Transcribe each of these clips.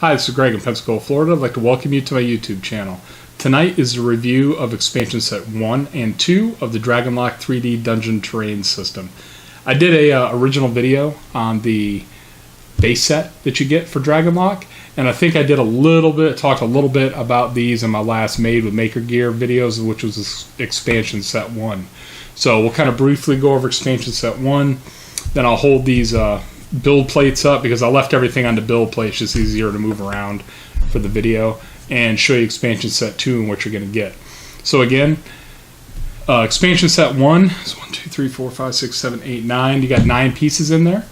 Hi, this is Greg in Pensacola, Florida. I'd like to welcome you to my YouTube channel. Tonight is a review of Expansion Set 1 and 2 of the Dragonlock 3D Dungeon Terrain System. I did a original video on the base set that you get for Dragonlock, and I think I did talked a little bit about these in my last Made with MakerGear videos, which was Expansion Set 1. So we'll kind of briefly go over Expansion Set 1, then I'll hold these build plates up because I left everything on the build plate. It's just easier to move around for the video, and show you Expansion Set 2 and what you're going to get. So again, Expansion Set 1 is 1, 2, 3, 4, 5, 6, 7, 8, 9. You got 9 pieces in there,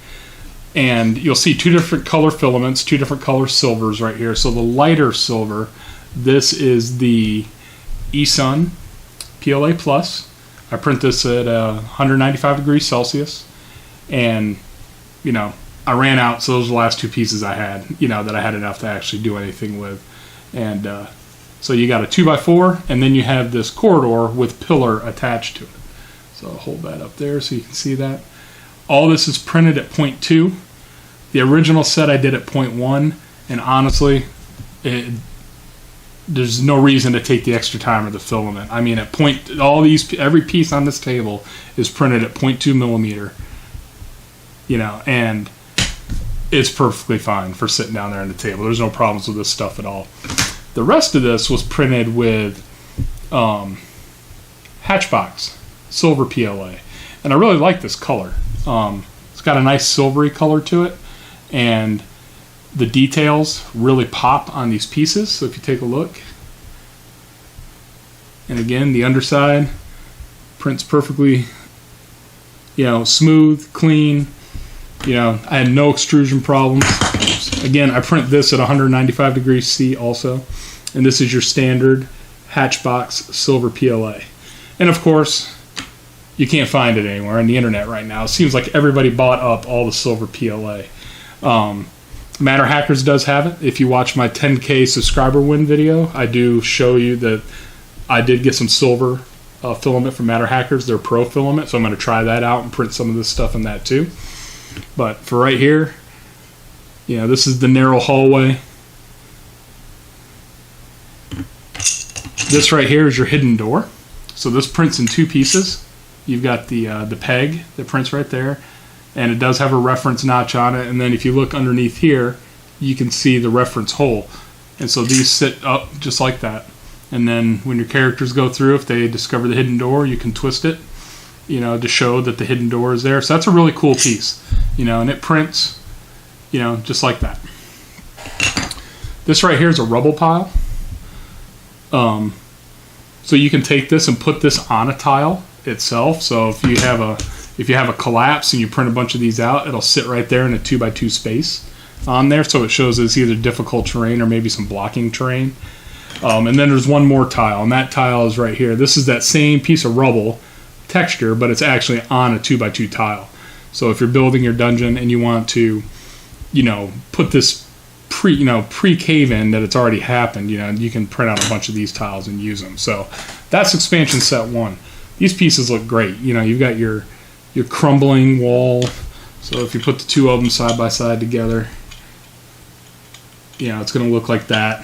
and you'll see 2 different color filaments, 2 different color silvers right here. So the lighter silver, this is the eSun PLA Plus. I print this at 195 degrees Celsius, and you know, I ran out, so those are the last 2 pieces I had, that I had enough to actually do anything with. And so you got a 2x4, and then you have this corridor with pillar attached to it. So I'll hold that up there so you can see that. All this is printed at 0.2. The original set I did at 0.1, and honestly, there's no reason to take the extra time or the filament. I mean, at every piece on this table is printed at 0.2 millimeter. And it's perfectly fine for sitting down there on the table. There's no problems with this stuff at all. The rest of this was printed with Hatchbox Silver PLA, and I really like this color. It's got a nice silvery color to it, and the details really pop on these pieces. So if you take a look, and again, the underside prints perfectly, smooth, clean. I had no extrusion problems. Again, I print this at 195 degrees C also. And this is your standard Hatchbox Silver PLA. And of course, you can't find it anywhere on the internet right now. It seems like everybody bought up all the Silver PLA. Matter Hackers does have it. If you watch my 10K subscriber win video, I do show you that I did get some silver filament from Matter Hackers, their Pro filament. So I'm going to try that out and print some of this stuff in that too. But for right here, this is the narrow hallway. This right here is your hidden door. So this prints in 2 pieces. You've got the peg that prints right there, and it does have a reference notch on it. And then if you look underneath here, you can see the reference hole. And so these sit up just like that. And then when your characters go through, if they discover the hidden door, you can twist it, to show that the hidden door is there. So that's a really cool piece, and it prints, just like that. This right here is a rubble pile. So you can take this and put this on a tile itself. So if you have a collapse and you print a bunch of these out, it'll sit right there in a 2x2 space on there. So it shows it's either difficult terrain or maybe some blocking terrain. And then there's one more tile, and that tile is right here. This is that same piece of rubble texture, but it's actually on a 2x2 tile. So if you're building your dungeon and you want to, put this pre-cave in that it's already happened, you can print out a bunch of these tiles and use them. So that's Expansion Set 1. These pieces look great. You've got your crumbling wall. So if you put the 2 of them side by side together, it's going to look like that.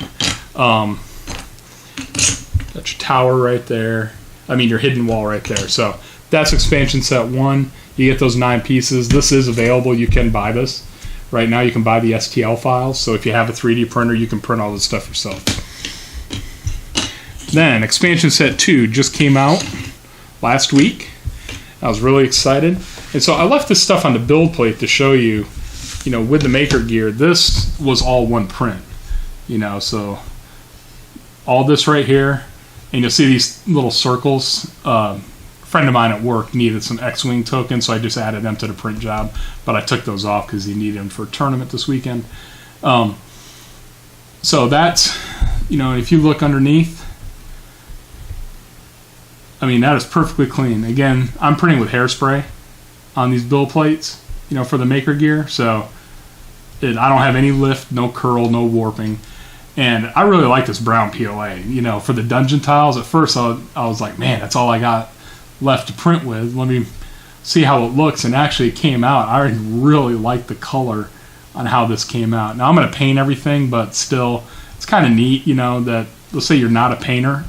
That's your tower right there. Your hidden wall right there. So that's Expansion Set 1. You get those 9 pieces. This is available. You can buy this. Right now you can buy the STL files. So if you have a 3D printer, you can print all this stuff yourself. Then Expansion Set 2 just came out last week. I was really excited. And so I left this stuff on the build plate to show you, with the MakerGear, this was all one print. So all this right here, and you'll see these little circles. A friend of mine at work needed some X-Wing tokens, so I just added them to the print job, but I took those off because he needed them for a tournament this weekend. So that's, if you look underneath, that is perfectly clean. Again, I'm printing with hairspray on these build plates, for the MakerGear, so I don't have any lift, no curl, no warping. And I really like this brown PLA, for the dungeon tiles. At first I was like, man, that's all I got left to print with. Let me see how it looks. And actually it came out. I really like the color on how this came out. Now I'm going to paint everything, but still, it's kind of neat, you know, that let's say you're not a painter,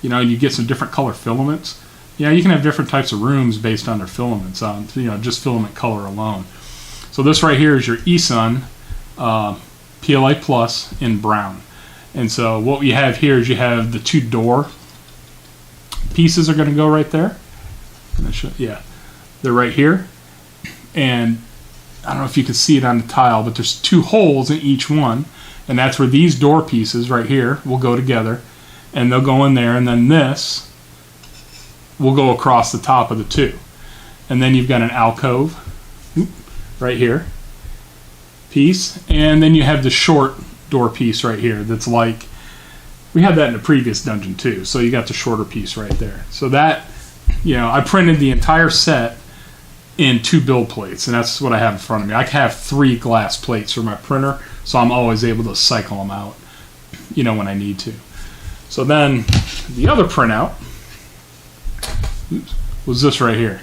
you know, you get some different color filaments. You know, you can have different types of rooms based on their filaments, you know, just filament color alone. So this right here is your eSun PLA Plus in brown. And so what we have here is you have the two door pieces are going to go right there. Yeah, they're right here. And I don't know if you can see it on the tile, but there's two holes in each one. And that's where these door pieces right here will go together. And they'll go in there. And then this will go across the top of the two. And then you've got an alcove right here piece. And then you have the short door piece right here that's like, we had that in the previous dungeon too. So you got the shorter piece right there. So that, you know, I printed the entire set in 2 build plates, and that's what I have in front of me. I have 3 glass plates for my printer, so I'm always able to cycle them out, you know, when I need to. So then the other printout was this right here.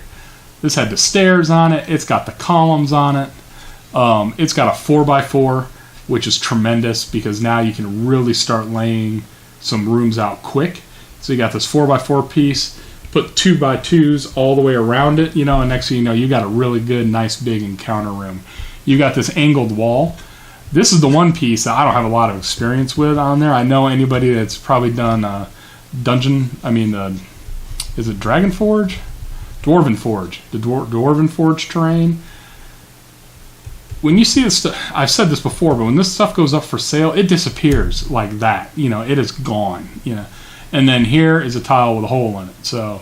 This had the stairs on it. It's got the columns on it. It's got a 4x4, which is tremendous because now you can really start laying some rooms out quick. So you got this 4x4 piece, put 2x2s all the way around it, you know, and next thing you know, you got a really good, nice, big encounter room. You got this angled wall. This is the one piece that I don't have a lot of experience with on there. I know anybody that's probably done dungeon, is it Dragon Forge? Dwarven Forge. The Dwarven Forge terrain. When you see this stuff, I've said this before, but when this stuff goes up for sale, it disappears like that. You know, it is gone, you know. And then here is a tile with a hole in it. So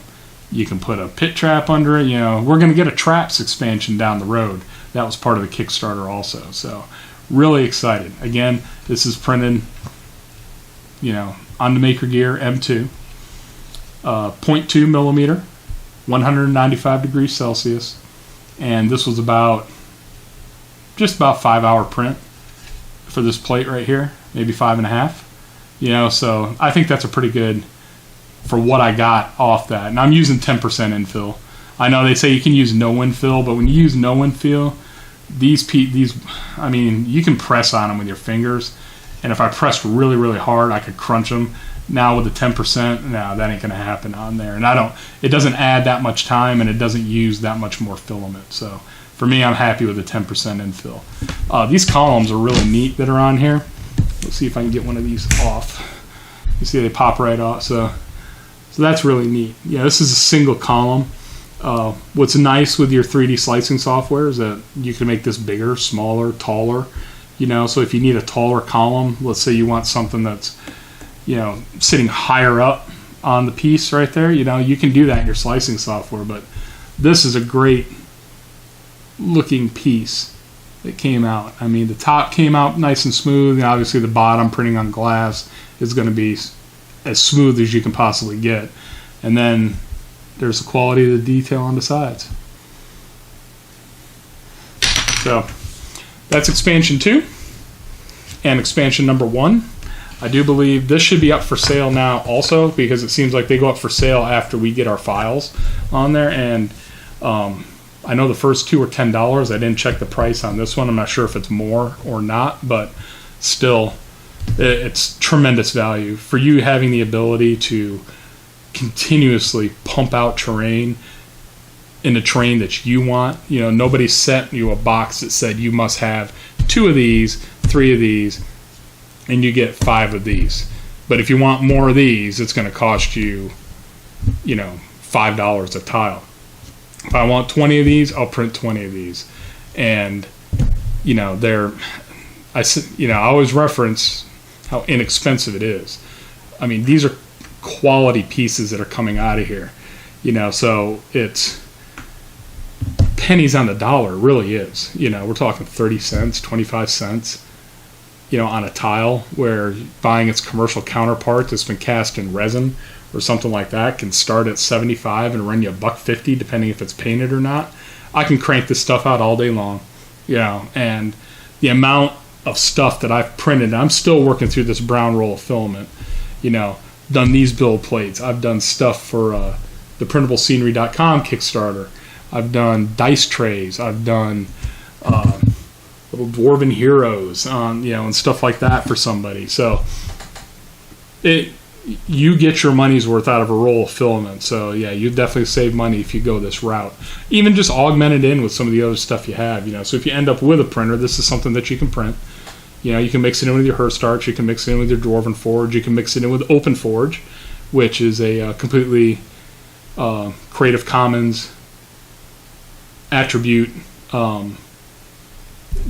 you can put a pit trap under it. You know, we're going to get a traps expansion down the road. That was part of the Kickstarter also. So really excited. Again, this is printed, you know, on the MakerGear M2. 0.2 millimeter, 195 degrees Celsius. And this was just about 5-hour print for this plate right here, maybe 5.5. You know, so I think that's a pretty good for what I got off that. And I'm using 10% infill. I know they say you can use no infill, but when you use no infill, these I mean, you can press on them with your fingers. And if I pressed really, really hard, I could crunch them. Now with the 10%, no, that ain't gonna happen on there. And it doesn't add that much time, and it doesn't use that much more filament. So for me, I'm happy with the 10% infill. These columns are really neat that are on here. Let's see if I can get one of these off. You see they pop right off. So that's really neat. Yeah, this is a single column. What's nice with your 3D slicing software is that you can make this bigger, smaller, taller. You know, so if you need a taller column, let's say you want something that's, you know, sitting higher up on the piece right there, you know, you can do that in your slicing software. But this is a great looking piece that came out. I mean, the top came out nice and smooth, and obviously the bottom, printing on glass, is going to be as smooth as you can possibly get. And then there's the quality of the detail on the sides. So that's expansion 2 and expansion number 1. I do believe this should be up for sale now also, because it seems like they go up for sale after we get our files on there. And I know the first 2 are $10. I didn't check the price on this one. I'm not sure if it's more or not, but still, it's tremendous value for you having the ability to continuously pump out terrain in the terrain that you want. You know, nobody sent you a box that said you must have 2 of these, 3 of these, and you get 5 of these. But if you want more of these, it's going to cost you, you know, $5 a tile. If I want 20 of these, I'll print 20 of these. And, you know, I always reference how inexpensive it is. I mean, these are quality pieces that are coming out of here. You know, so it's pennies on the dollar, it really is. You know, we're talking 30 cents, 25 cents, you know, on a tile, where buying its commercial counterpart that's been cast in resin or something like that can start at 75 and run you $1.50 depending if it's painted or not. I can crank this stuff out all day long, you know, and the amount of stuff that I've printed, I'm still working through this brown roll of filament, you know, done these build plates. I've done stuff for the PrintableScenery.com Kickstarter. I've done dice trays. I've done, little dwarven heroes on, you know, and stuff like that for somebody. So you get your money's worth out of a roll of filament. So yeah, you definitely save money if you go this route. Even just augment it in with some of the other stuff you have, you know. So if you end up with a printer, this is something that you can print. You know, you can mix it in with your Herstarch, you can mix it in with your Dwarven Forge, you can mix it in with OpenForge, which is a completely Creative Commons attribute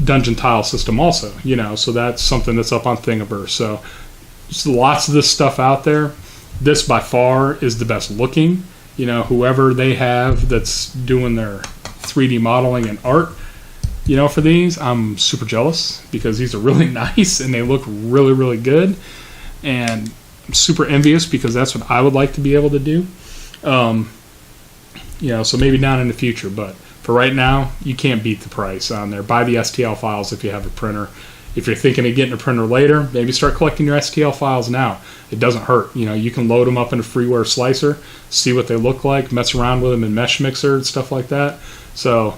dungeon tile system also, you know. So that's something that's up on Thingiverse. So there's lots of this stuff out there. This by far is the best looking. You know, whoever they have that's doing their 3D modeling and art, you know, for these, I'm super jealous because these are really nice and they look really, really good. And I'm super envious because that's what I would like to be able to do. You know, so maybe down in the future, but for right now, you can't beat the price on there. Buy the STL files if you have a printer. If you're thinking of getting a printer later, maybe start collecting your STL files now. It doesn't hurt. You know, you can load them up in a freeware slicer, see what they look like, mess around with them in Mesh Mixer and stuff like that. So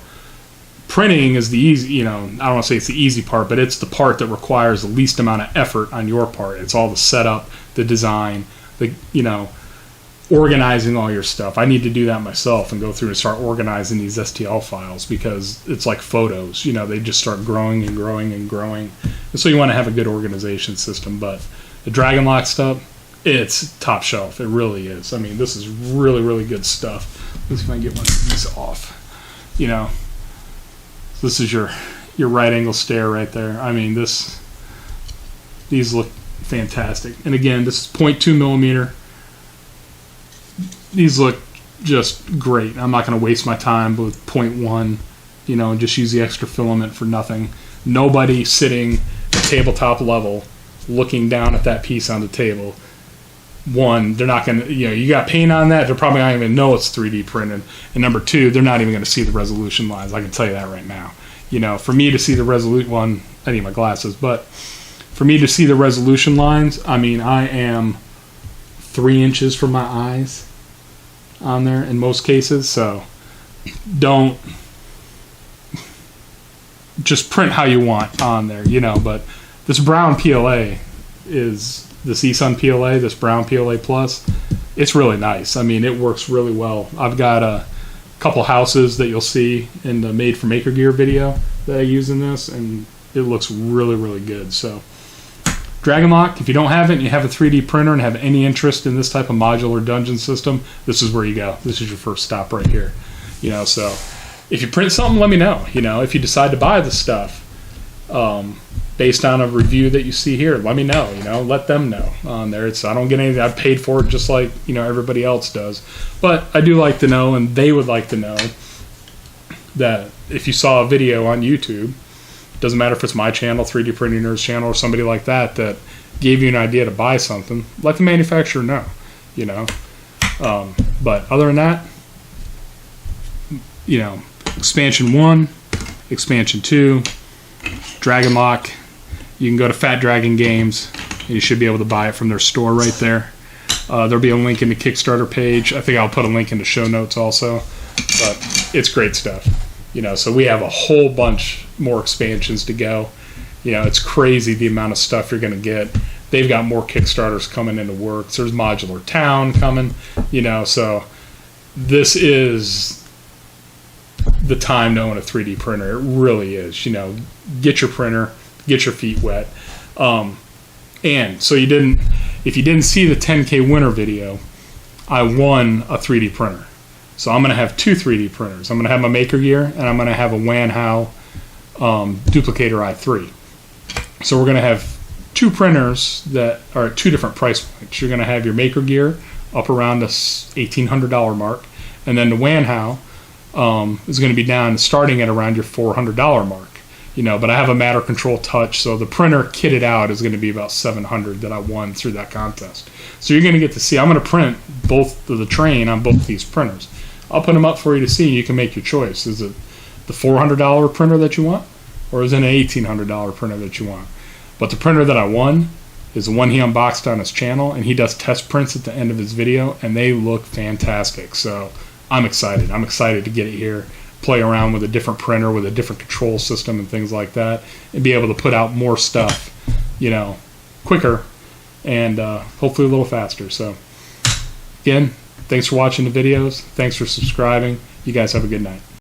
printing is the easy, you know, I don't want to say it's the easy part, but it's the part that requires the least amount of effort on your part. It's all the setup, the design, the, you know, organizing all your stuff. I need to do that myself and go through and start organizing these STL files because it's like photos, you know, they just start growing and growing and growing. And so you want to have a good organization system. But the Dragonlock stuff, it's top shelf. It really is. I mean, this is really, really good stuff. Let's see if I can get one of these off. You know, this is your right angle stare right there. I mean, these look fantastic. And again, this is 0.2 millimeter. These look just great. I'm not going to waste my time with 0.1, you know, and just use the extra filament for nothing. Nobody sitting at tabletop level looking down at that piece on the table, one, they're not going to, you know, you got paint on that, they're probably not even know it's 3D printed. And number two, they're not even going to see the resolution lines. I can tell you that right now. You know, for me to see the resolution, one, I need my glasses, but for me to see the resolution lines, I mean, I am 3 inches from my eyes on there in most cases. So don't just print how you want on there, you know. But this brown PLA is this eSun PLA, this brown PLA Plus. It's really nice. I mean, it works really well. I've got a couple houses that you'll see in the Made for MakerGear video that I use in this, and it looks really, really good. So Dragonlock, if you don't have it and you have a 3D printer and have any interest in this type of modular dungeon system, this is where you go. This is your first stop right here. You know, so if you print something, let me know. You know, if you decide to buy the stuff based on a review that you see here, let me know. You know, let them know on there. I don't get anything. I've paid for it just like, you know, everybody else does. But I do like to know, and they would like to know, that if you saw a video on YouTube, doesn't matter if it's my channel, 3D Printing Nerds channel, or somebody like that that gave you an idea to buy something, let the manufacturer know, you know. But other than that, you know, Expansion 1, Expansion 2, Dragonlock, you can go to Fat Dragon Games, and you should be able to buy it from their store right there. There'll be a link in the Kickstarter page. I think I'll put a link in the show notes also. But it's great stuff. You know, so we have a whole bunch more expansions to go. You know, it's crazy the amount of stuff you're going to get. They've got more Kickstarters coming into works. There's Modular Town coming, you know, so this is the time to own a 3D printer. It really is. You know, get your printer, get your feet wet. And so if you didn't see the 10K winner video, I won a 3D printer. So I'm going to have 2 3D printers. I'm going to have my MakerGear, and I'm going to have a Wanhao Duplicator i3. So we're going to have 2 printers that are at 2 different price points. You're going to have your MakerGear up around the $1,800 mark, and then the Wanhao is going to be down starting at around your $400 mark. You know, but I have a Matter Control Touch, so the printer kitted out is going to be about $700 that I won through that contest. So you're going to get to see. I'm going to print both of the train on both these printers. I'll put them up for you to see. You can make your choice. Is it the $400 printer that you want, or is it an $1,800 printer that you want? But the printer that I won is the one he unboxed on his channel, and he does test prints at the end of his video, and they look fantastic. So I'm excited. I'm excited to get it here. play around with a different printer, with a different control system and things like that, and be able to put out more stuff, you know, quicker and hopefully a little faster. So again, thanks for watching the videos. Thanks for subscribing. You guys have a good night.